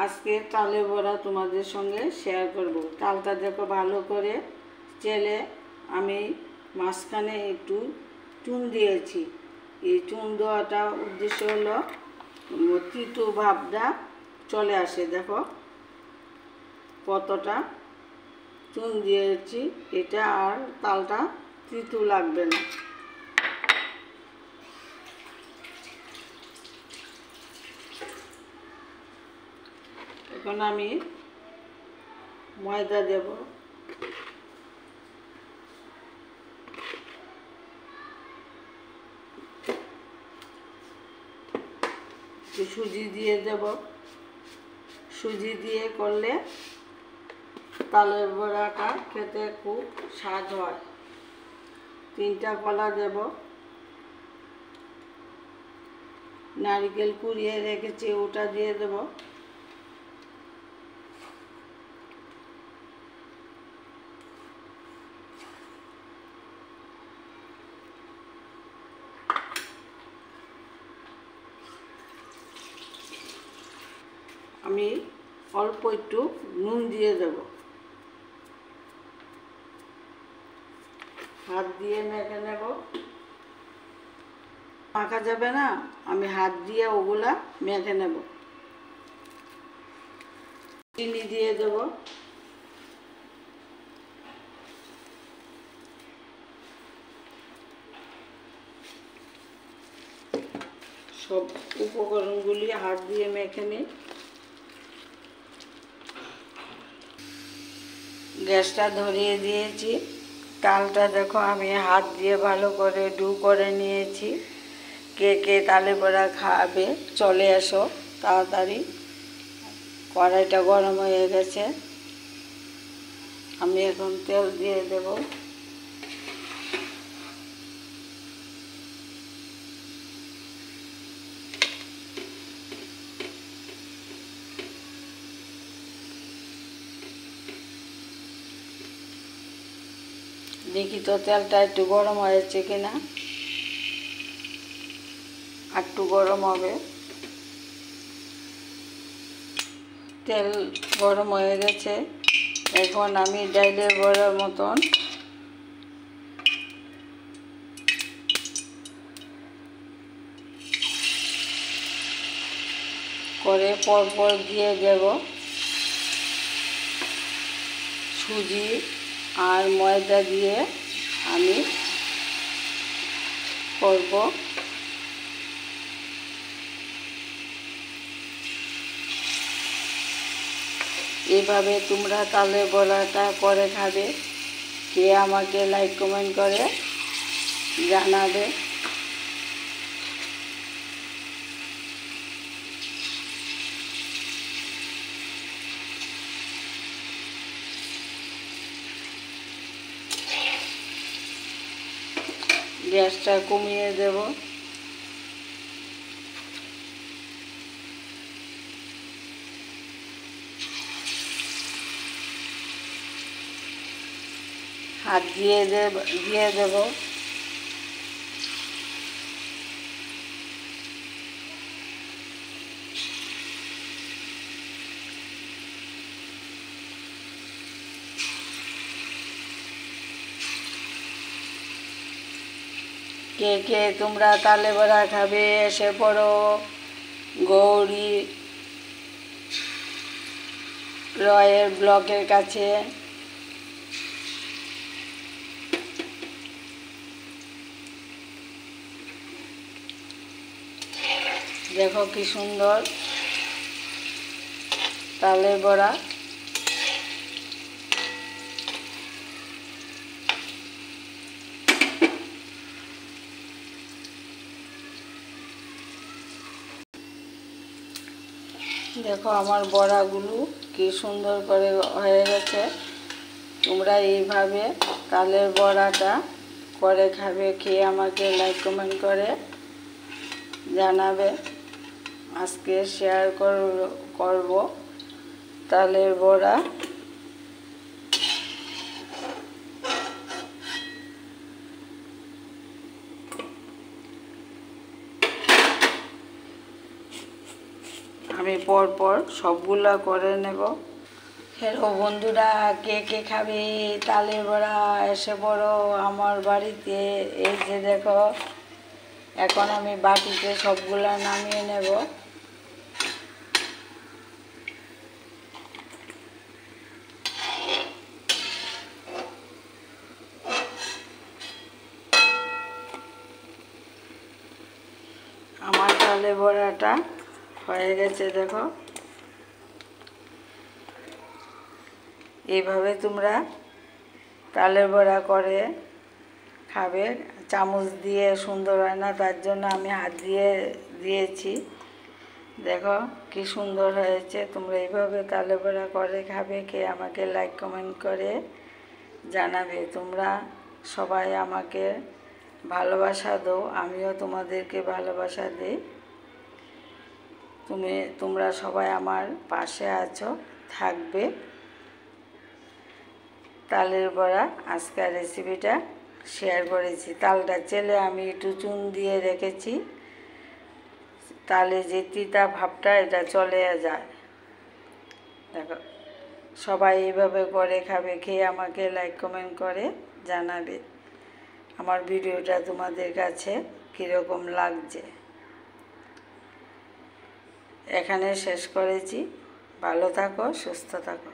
আজকে তালের বড়া তোমাদের সঙ্গে শেয়ার করব। তালটা দেখো ভালো করে চেলে আমি মাঝখানে একটু চুন দিয়েছি। এই চুন দেওয়াটা উদ্দেশ্য হলো তিতো ভাবটা চলে আসে। দেখো কতটা চুন দিয়েছি, এটা আর তালটা তিতো লাগবে না। এখন আমি ময়দা দেব, সুজি দিয়ে দেব। সুজি দিয়ে করলে তালের বড়াটা খেতে খুব স্বাদ হয়। 3টা কলা দেব, নারকেল কুড়িয়ে রেখেছি ওটা দিয়ে দেব। আমি অল্প একটু নুন দিয়ে দেব। হাত দিয়ে মেখে নেব, মাখা যাবে না, আমি হাত দিয়ে ওগুলা মেখে নেব। চিনি দিয়ে দেব, সব উপকরণগুলি হাত দিয়ে মেখে নিই। গ্যাসটা ধরিয়ে দিয়েছি। তালটা দেখো আমি হাত দিয়ে ভালো করে ডু করে নিয়েছি। কে কে তালের বড়া খাবে চলে এসো তাড়াতাড়ি। কড়াইটা গরম হয়ে গেছে, আমি এখন তেল দিয়ে দেব। দেখি তো তেলটা একটু গরম হয়েছে কিনা, একটু গরম হবে। তেল গরম হয়ে গেছে, এখন আমি ডাইলের বড়ার মতন করে পরপর দিয়ে দেব। সুজি আর ময়দা দিয়ে আমি করব। এইভাবে তোমরা তালের বড়াটা করে খাবে, কে আমাকে লাইক কমেন্ট করে জানাবে। গ্যাসটা কমিয়ে দেব। হাত দিয়ে দেব। কে কে তোমরা তালের বড়া খাবে এসে পড়ো গৌরী রয়ের ব্লকের কাছে। দেখো কি সুন্দর তালের বড়া। দেখো আমার বড়াগুলো কি সুন্দর করে হয়ে গেছে। তোমরা এইভাবে তালের বড়াটা করে খাবে, খেয়ে আমাকে লাইক কমেন্ট করে জানাবে। আজকে শেয়ার করব তালের বড়া। আমি পরপর সবগুলা করে নেব। হ্যালো বন্ধুরা, কে কে খাবে তালের বড়া এসে পড়ো আমার বাড়িতে। এই যে দেখো, এখন আমি বাটিতে সবগুলা নামিয়ে নেব। আমার তালের বড়াটা হয়ে গেছে দেখো। এইভাবে তোমরা তালের বড়া করে খাবে। চামচ দিয়ে সুন্দর হয় না, তার জন্য আমি হাত দিয়ে দিয়েছি। দেখো কি সুন্দর হয়েছে। তোমরা এইভাবে তালের বড়া করে খাবে। কে আমাকে লাইক কমেন্ট করে জানাবে। তোমরা সবাই আমাকে ভালোবাসা দাও, আমিও তোমাদেরকে ভালোবাসা দিই। তোমরা সবাই আমার পাশে আছো, থাকবে। তালের বড়া আজকের রেসিপিটা শেয়ার করেছি। তালটা চেলে আমি একটু চুন দিয়ে রেখেছি, তালে যে তিতা ভাবটা এটা চলে যায়। দেখো সবাই এইভাবে করে খাবে। খেয়ে আমাকে লাইক কমেন্ট করে জানাবে আমার ভিডিওটা তোমাদের কাছে কীরকম লাগছে। এখানে শেষ করেছি। ভালো থাকো, সুস্থ থাকো।